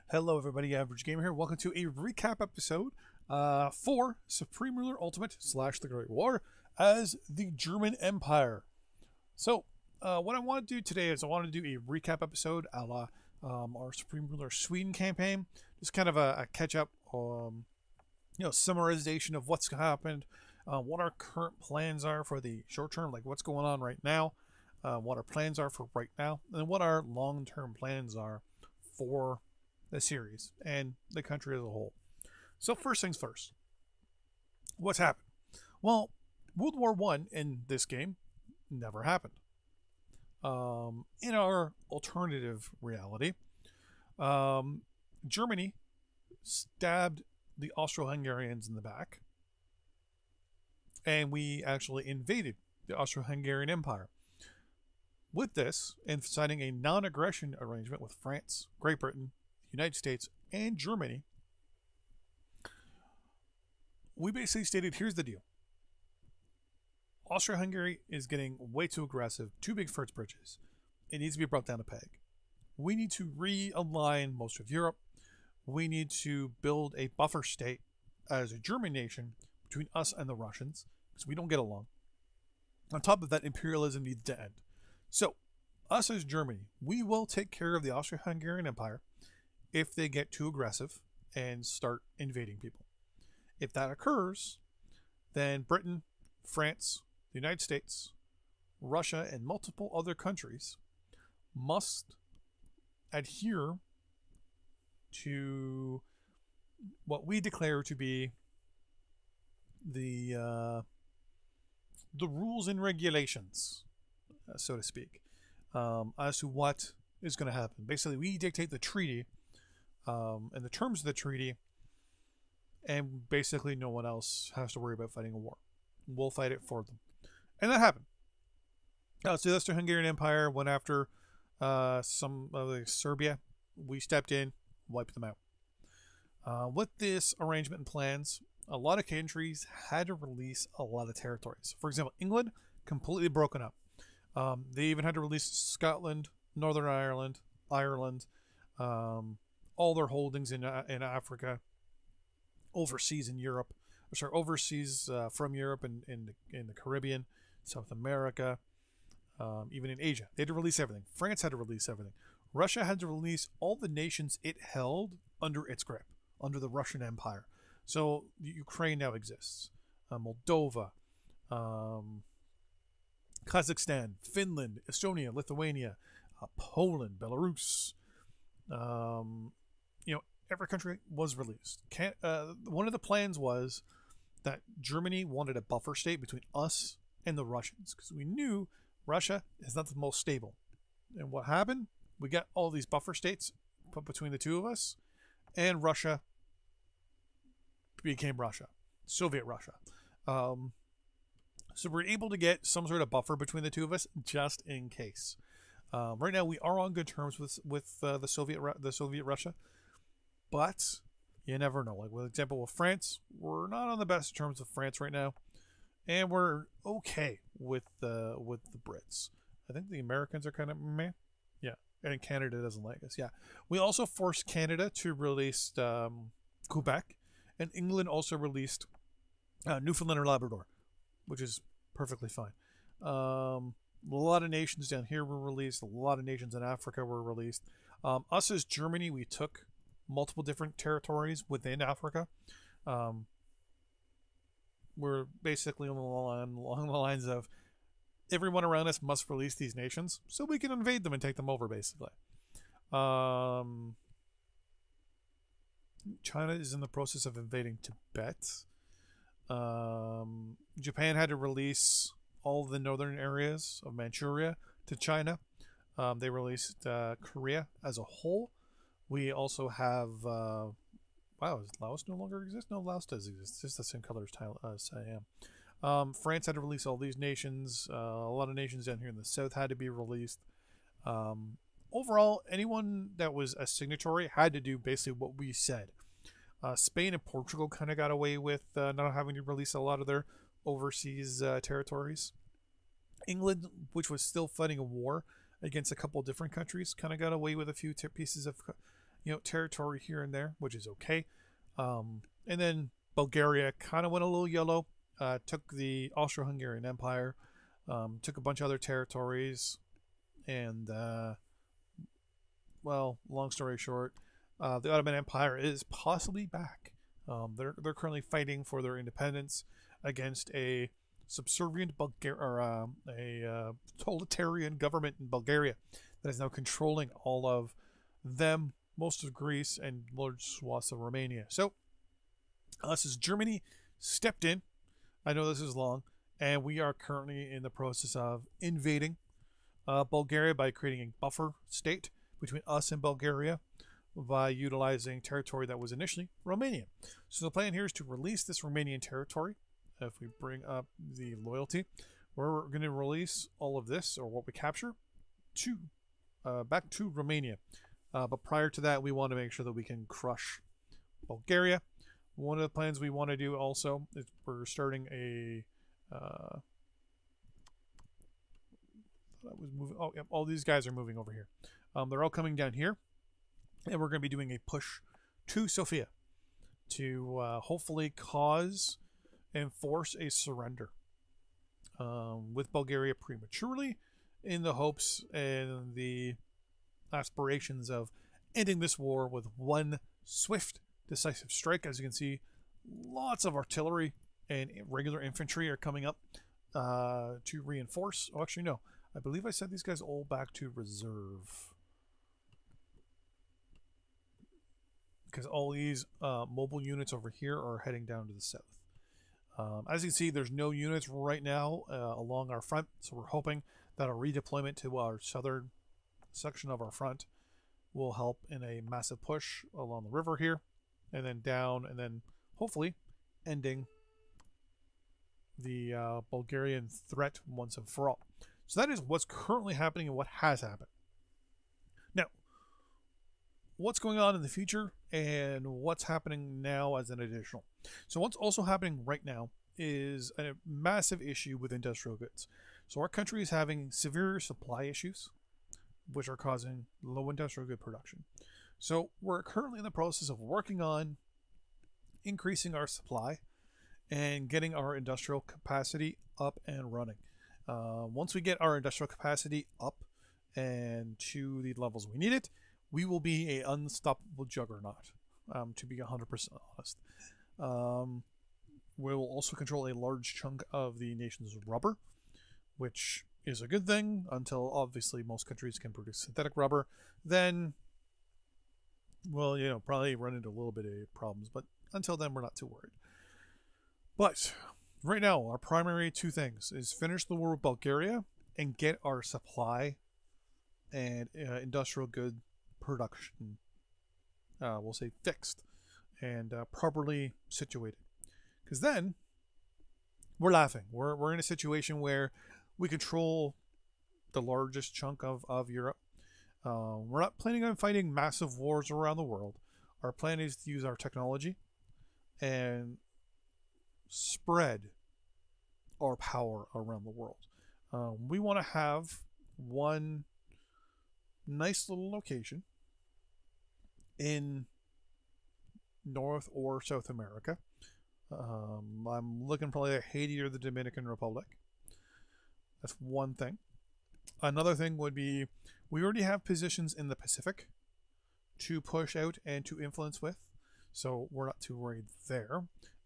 Hello, everybody. Average Gamer here. Welcome to a recap episode for Supreme Ruler Ultimate / The Great War as the German Empire. So, what I want to do today is I want to do a recap episode a la our Supreme Ruler Sweden campaign. Just kind of a catch up, summarization of what's happened, what our current plans are for the short term, like what's going on right now, what our plans are for right now, and what our long term plans are for the series and the country as a whole. So first things first, what's happened? Well, World War One in this game never happened. In our alternative reality, Germany stabbed the Austro-Hungarians in the back, and we actually invaded the Austro-Hungarian Empire. With this, and signing a non-aggression arrangement with France, Great Britain, United States, and Germany, we basically stated, here's the deal. Austria-Hungary is getting way too aggressive, too big for its britches. It needs to be brought down a peg. We need to realign most of Europe. We need to build a buffer state as a German nation between us and the Russians, because we don't get along. On top of that, imperialism needs to end. So, us as Germany, we will take care of the Austro-Hungarian Empire if they get too aggressive and start invading people. If that occurs, then Britain, France, the United States, Russia, and multiple other countries must adhere to what we declare to be the rules and regulations, so to speak, as to what is going to happen. Basically, we dictate the treaty and the terms of the treaty, and basically no one else has to worry about fighting a war. We'll fight it for them. And that happened. So the Austro-Hungarian Empire went after some of Serbia. We stepped in, wiped them out. With this arrangement and plans, a lot of countries had to release a lot of territories. For example, England, completely broken up. They even had to release Scotland, Northern Ireland, all their holdings in Africa, overseas in Europe, overseas from Europe and in the Caribbean, South America, even in Asia. They had to release everything. France had to release everything. Russia had to release all the nations it held under its grip, under the Russian Empire. So Ukraine now exists. Moldova, Kazakhstan, Finland, Estonia, Lithuania, Poland, Belarus. Every country was released. One of the plans was that Germany wanted a buffer state between us and the Russians, because we knew Russia is not the most stable. And what happened? We got all these buffer states put between the two of us, and Russia became Russia, Soviet Russia. So we're able to get some sort of buffer between the two of us, just in case. Right now, we are on good terms with the Soviet Russia, but you never know. Like, for example, with France, we're not on the best terms with France right now, and we're okay with the Brits. I think the Americans are kind of meh. Yeah, and Canada doesn't like us. Yeah, we also forced Canada to release Quebec, and England also released Newfoundland or Labrador, which is perfectly fine. A lot of nations down here were released. A lot of nations in Africa were released. Us as Germany, we took multiple different territories within Africa. We're basically along the lines of everyone around us must release these nations so we can invade them and take them over, basically. China is in the process of invading Tibet. Japan had to release all the northern areas of Manchuria to China. They released Korea as a whole. We also have does Laos no longer exist? No, Laos does exist. It's just the same color as Siam. France had to release all these nations. A lot of nations down here in the south had to be released. Overall, anyone that was a signatory had to do basically what we said. Spain and Portugal kind of got away with not having to release a lot of their overseas territories. England, which was still fighting a war against a couple of different countries, kind of got away with a few pieces of territory here and there, which is okay. And then Bulgaria kind of went a little yellow. Took the Austro-Hungarian Empire, took a bunch of other territories, and well, long story short, the Ottoman Empire is possibly back. They're currently fighting for their independence against a subservient a totalitarian government in Bulgaria that is now controlling all of them, most of Greece, and large swaths of Romania. So, us as Germany stepped in. I know this is long, and we are currently in the process of invading Bulgaria by creating a buffer state between us and Bulgaria by utilizing territory that was initially Romanian. So the plan here is to release this Romanian territory. If we bring up the loyalty, we're going to release all of this, or what we capture, to back to Romania. But prior to that, we want to make sure that we can crush Bulgaria. One of the plans we want to do also is we're starting a that was moving. Oh, yep, all these guys are moving over here. They're all coming down here, and we're going to be doing a push to Sofia to hopefully cause and force a surrender with Bulgaria prematurely, in the hopes and the aspirations of ending this war with one swift, decisive strike. As you can see, lots of artillery and regular infantry are coming up to reinforce. Oh, actually, no. I believe I sent these guys all back to reserve, because all these mobile units over here are heading down to the south. As you can see, there's no units right now along our front, so we're hoping that a redeployment to our southern section of our front will help in a massive push along the river here, and then down, and then hopefully ending the Bulgarian threat once and for all. So that is what's currently happening and what has happened. Now, what's going on in the future and what's happening now as an additional. So what's also happening right now is a massive issue with industrial goods. So our country is having severe supply issues, which are causing low industrial good production. So we're currently in the process of working on increasing our supply and getting our industrial capacity up and running. Once we get our industrial capacity up and to the levels we need it, we will be an unstoppable juggernaut, to be 100% honest. We will also control a large chunk of the nation's rubber, which is a good thing until obviously most countries can produce synthetic rubber. Then, well, probably run into a little bit of problems, but until then, we're not too worried. But right now, our primary two things is finish the war with Bulgaria and get our supply and industrial good production, we'll say, fixed and properly situated. Because then we're laughing. We're in a situation where we control the largest chunk of Europe. We're not planning on fighting massive wars around the world. Our plan is to use our technology and spread our power around the world. We want to have one nice little location in North or South America. I'm looking probably at Haiti or the Dominican Republic. That's one thing. Another thing would be, we already have positions in the Pacific to push out and to influence with, so we're not too worried there.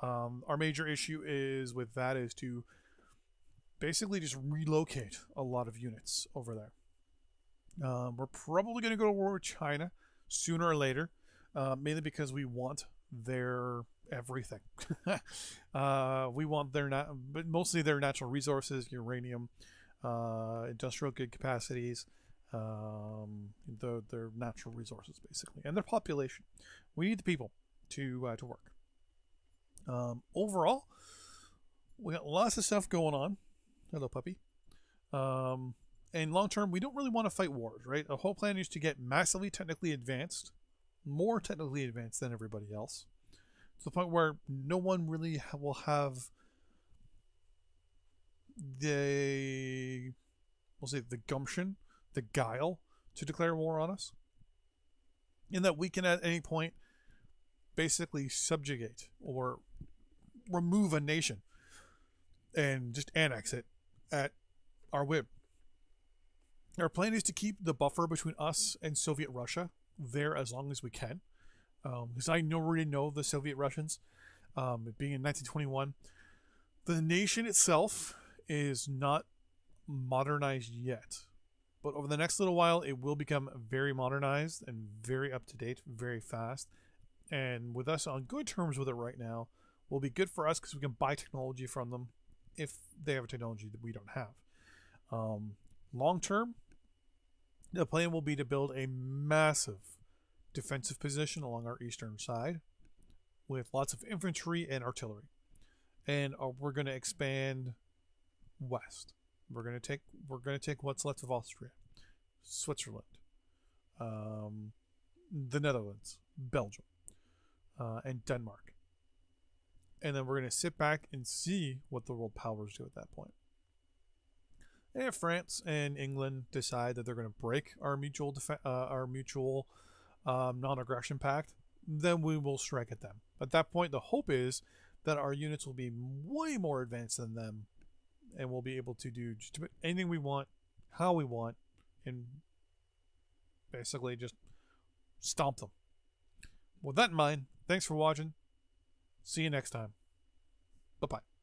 Our major issue is with that is to basically just relocate a lot of units over there. We're probably going to go to war with China sooner or later, mainly because we want their everything. We want but mostly their natural resources, uranium, industrial good capacities, their natural resources basically, and their population. We need the people to work. Overall, we got lots of stuff going on. Hello, puppy. And long term, we don't really want to fight wars, right? The whole plan is to get massively technically advanced, more technically advanced than everybody else, to the point where no one really will have we'll say the gumption, the guile to declare war on us. in that we can at any point basically subjugate or remove a nation and just annex it at our whim. Our plan is to keep the buffer between us and Soviet Russia there as long as we can, because I already know the Soviet Russians. Being in 1921, the nation itself is not modernized yet, but over the next little while, it will become very modernized and very up to date, very fast. And with us on good terms with it right now, will be good for us because we can buy technology from them if they have a technology that we don't have. Long term, the plan will be to build a massive defensive position along our eastern side with lots of infantry and artillery. And we're going to expand west. We're going to take what's left of Austria, Switzerland, the Netherlands, Belgium, and Denmark. And then we're going to sit back and see what the world powers do at that point. And if France and England decide that they're going to break our mutual non-aggression pact, then we will strike at them. At that point, the hope is that our units will be way more advanced than them, and we'll be able to do just about anything we want, how we want, and basically just stomp them. With that in mind, thanks for watching. See you next time. Bye-bye.